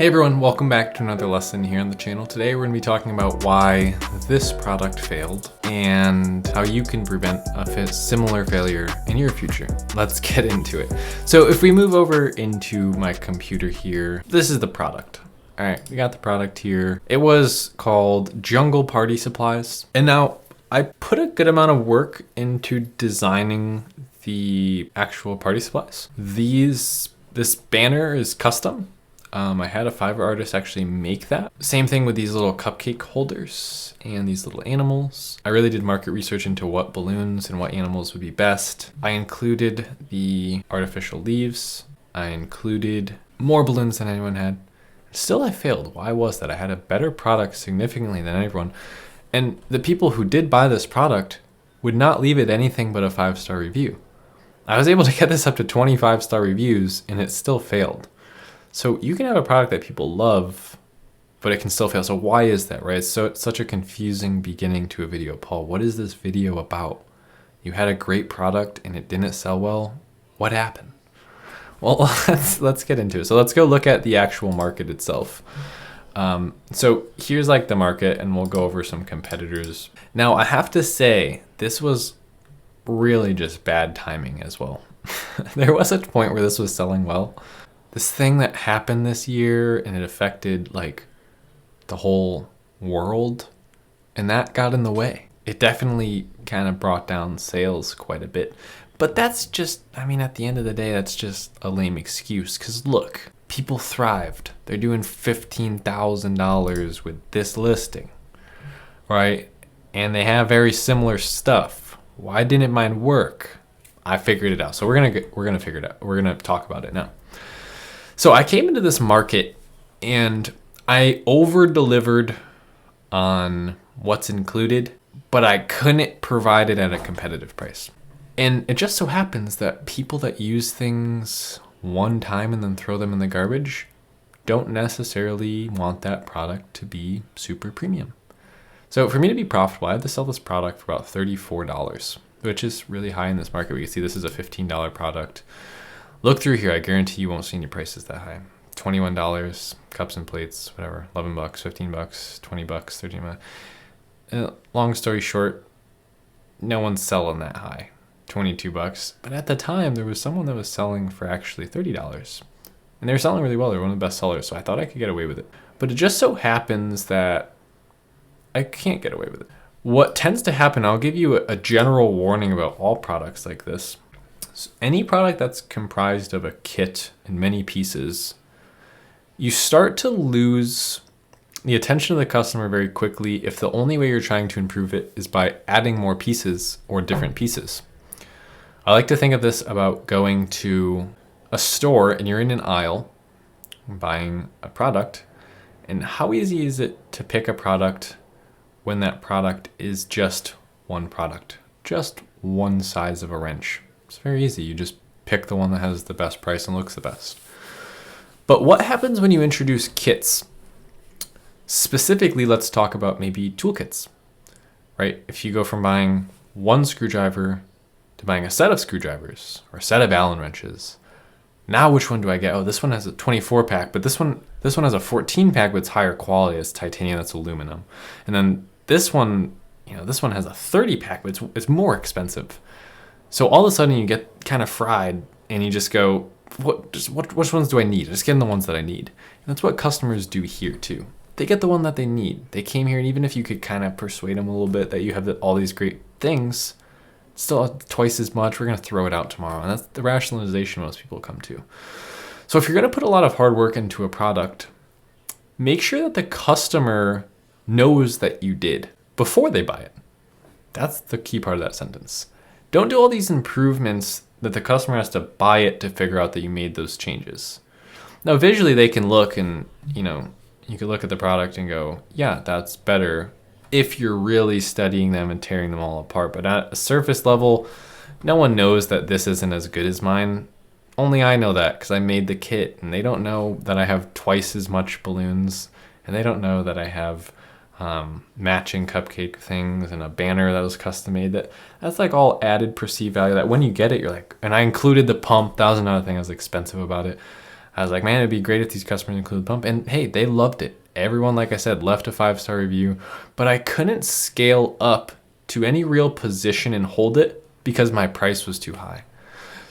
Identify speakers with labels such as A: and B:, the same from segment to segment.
A: Hey everyone, welcome back to another lesson here on the channel. Today we're going to be talking about why this product failed and how you can prevent a similar failure in your future. Let's get into it. So if we move over into my computer here, this is the product. All right, we got the product here. It was called Jungle Party Supplies. And now I put a good amount of work into designing the actual party supplies. This banner is custom. I had a Fiverr artist actually make that. Same thing with these little cupcake holders and these little animals. I really did market research into what balloons and what animals would be best. I included the artificial leaves. I included more balloons than anyone had. Still, I failed. Why was that? I had a better product significantly than everyone. And the people who did buy this product would not leave it anything but a 5-star review. I was able to get this up to 25-star reviews and it still failed. So you can have a product that people love, but it can still fail. So why is that, right? So it's such a confusing beginning to a video. Paul, what is this video about? You had a great product and it didn't sell well. What happened? Well, let's get into it. So let's go look at the actual market itself. So here's like the market and we'll go over some competitors. Now I have to say, this was really just bad timing as well. There was a point where this was selling well. This thing that happened this year and it affected like the whole world and that got in the way. It definitely kind of brought down sales quite a bit. But that's just, I mean, at the end of the day, that's just a lame excuse. Because look, people thrived. They're doing $15,000 with this listing, right? And they have very similar stuff. Why didn't mine work? I figured it out. So we're gonna figure it out. We're gonna talk about it now. So I came into this market and I over-delivered on what's included, but I couldn't provide it at a competitive price. And it just so happens that people that use things one time and then throw them in the garbage don't necessarily want that product to be super premium. So for me to be profitable, I had to sell this product for about $34, which is really high in this market. We can see this is a $15 product. Look through here, I guarantee you won't see any prices that high. $21, cups and plates, whatever, $11, $15, $20, $13. Long story short, no one's selling that high, $22. But at the time, there was someone that was selling for actually $30. And they were selling really well, they were one of the best sellers, so I thought I could get away with it. But it just so happens that I can't get away with it. What tends to happen, I'll give you a general warning about all products like this. Any product that's comprised of a kit and many pieces, you start to lose the attention of the customer very quickly if the only way you're trying to improve it is by adding more pieces or different pieces. I like to think of this about going to a store and you're in an aisle buying a product, and how easy is it to pick a product when that product is just one product, just one size of a wrench? It's very easy. You just pick the one that has the best price and looks the best. But what happens when you introduce kits? Specifically, let's talk about maybe toolkits, right? If you go from buying one screwdriver to buying a set of screwdrivers or a set of Allen wrenches, now which one do I get? Oh, this one has a 24 pack, but this one has a 14 pack, but it's higher quality. It's titanium, that's aluminum. And then this one, this one has a 30 pack, but it's more expensive. So all of a sudden you get kind of fried and you just go, which ones do I need? Just getting the ones that I need. And that's what customers do here too. They get the one that they need. They came here, and even if you could kind of persuade them a little bit that you have all these great things, still twice as much, we're going to throw it out tomorrow. And that's the rationalization most people come to. So if you're going to put a lot of hard work into a product, make sure that the customer knows that you did before they buy it. That's the key part of that sentence. Don't do all these improvements that the customer has to buy it to figure out that you made those changes. Now, visually, they can look and, you can look at the product and go, yeah, that's better if you're really studying them and tearing them all apart. But at a surface level, no one knows that this isn't as good as mine. Only I know that because I made the kit, and they don't know that I have twice as much balloons, and they don't know that I have matching cupcake things and a banner that was custom made. That's like all added perceived value that when you get it, you're like, and I included the pump. That was another thing that was expensive about it. I was like, man, it'd be great if these customers include pump. And hey, they loved it. Everyone, like I said, left a 5-star review, but I couldn't scale up to any real position and hold it because my price was too high.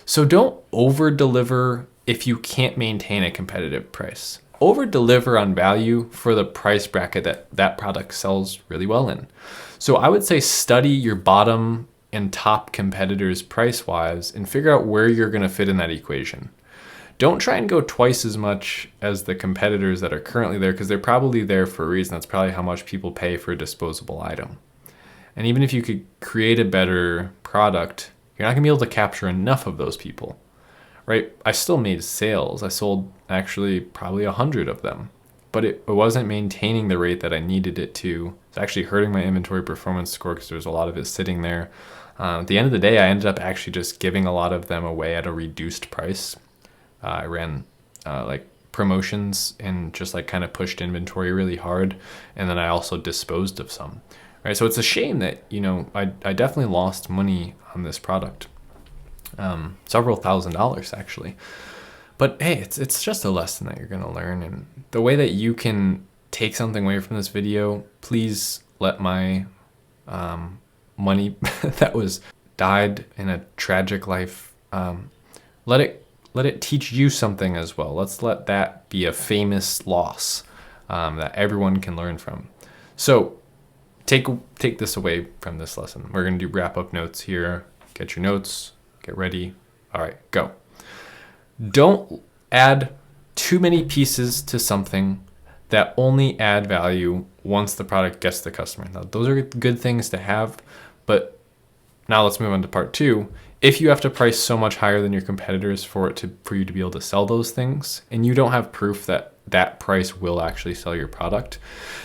A: So don't over deliver if you can't maintain a competitive price. Over deliver on value for the price bracket that product sells really well in. So I would say study your bottom and top competitors price wise and figure out where you're going to fit in that equation. Don't try and go twice as much as the competitors that are currently there, because they're probably there for a reason. That's probably how much people pay for a disposable item. And even if you could create a better product, you're not gonna be able to capture enough of those people, right? I still made sales. I sold actually probably 100 of them, but it wasn't maintaining the rate that I needed it to. It's actually hurting my inventory performance score because there's a lot of it sitting there. At the end of the day, I ended up actually just giving a lot of them away at a reduced price. I ran like promotions and just like kind of pushed inventory really hard. And then I also disposed of some, right? So it's a shame that, you know, I definitely lost money on this product, several $1,000s actually. But hey, it's just a lesson that you're going to learn. And the way that you can take something away from this video, please let my money that was died in a tragic life, let it teach you something as well. Let's let that be a famous loss that everyone can learn from. So take this away from this lesson. We're going to do wrap-up notes here. Get your notes, get ready. All right, go. Don't add too many pieces to something that only add value once the product gets to the customer. Now, those are good things to have, but now let's move on to part 2. If you have to price so much higher than your competitors for you to be able to sell those things, and you don't have proof that that price will actually sell your product,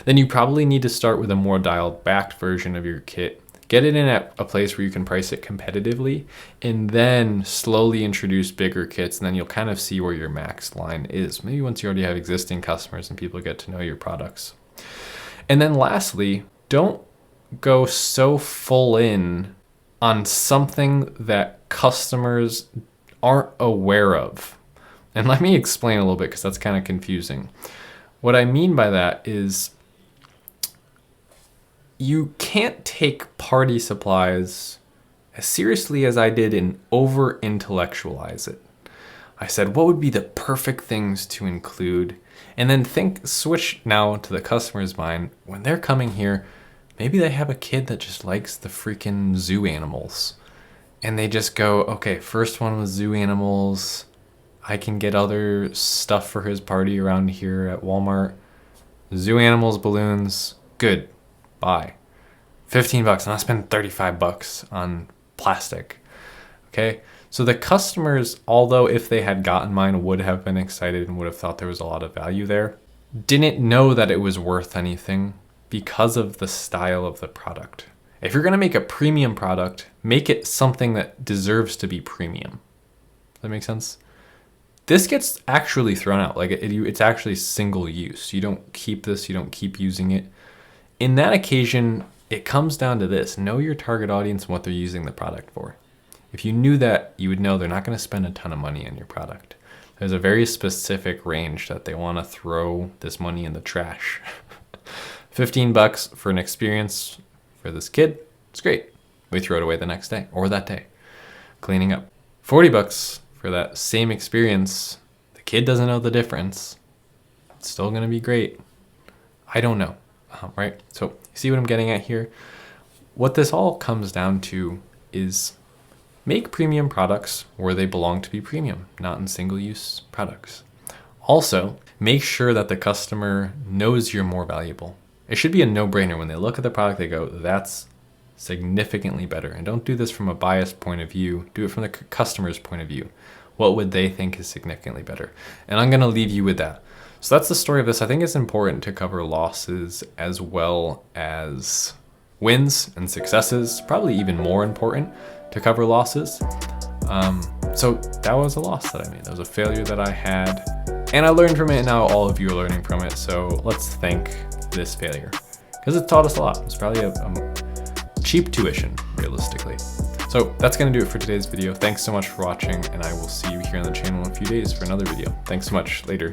A: then you probably need to start with a more dialed back version of your kit. Get it in at a place where you can price it competitively, and then slowly introduce bigger kits, and then you'll kind of see where your max line is. Maybe once you already have existing customers and people get to know your products. And then lastly, don't go so full in on something that customers aren't aware of. And let me explain a little bit because that's kind of confusing. What I mean by that is you can't take party supplies as seriously as I did and over-intellectualize it. I said, what would be the perfect things to include? And then switch now to the customer's mind. When they're coming here, maybe they have a kid that just likes the freaking zoo animals. And they just go, okay, first one was zoo animals. I can get other stuff for his party around here at Walmart. Zoo animals, balloons, good, bye. $15, and I spend $35 on plastic, okay? So the customers, although if they had gotten mine would have been excited and would have thought there was a lot of value there, didn't know that it was worth anything because of the style of the product. If you're gonna make a premium product, make it something that deserves to be premium. Does that make sense? This gets actually thrown out. Like it's actually single use. You don't keep this, you don't keep using it. In that occasion, it comes down to this. Know your target audience and what they're using the product for. If you knew that, you would know they're not gonna spend a ton of money on your product. There's a very specific range that they wanna throw this money in the trash. $15 for an experience for this kid, it's great. We throw it away the next day or that day, cleaning up. $40 for that same experience. The kid doesn't know the difference. It's still gonna be great. I don't know, right? So you see what I'm getting at here? What this all comes down to is make premium products where they belong to be premium, not in single-use products. Also, make sure that the customer knows you're more valuable. It should be a no-brainer. When they look at the product, they go, that's significantly better. And don't do this from a biased point of view. Do it from the customer's point of view. What would they think is significantly better? And I'm gonna leave you with that. So that's the story of this. I think it's important to cover losses as well as wins and successes. Probably even more important to cover losses. So that was a loss that I made. That was a failure that I had. And I learned from it, and now all of you are learning from it. So let's thank this failure because it taught us a lot. It's probably a cheap tuition, realistically. So So that's gonna do it for today's video. Thanks so much for watching, and I will see you here on the channel in a few days for another video. Thanks so much. Later.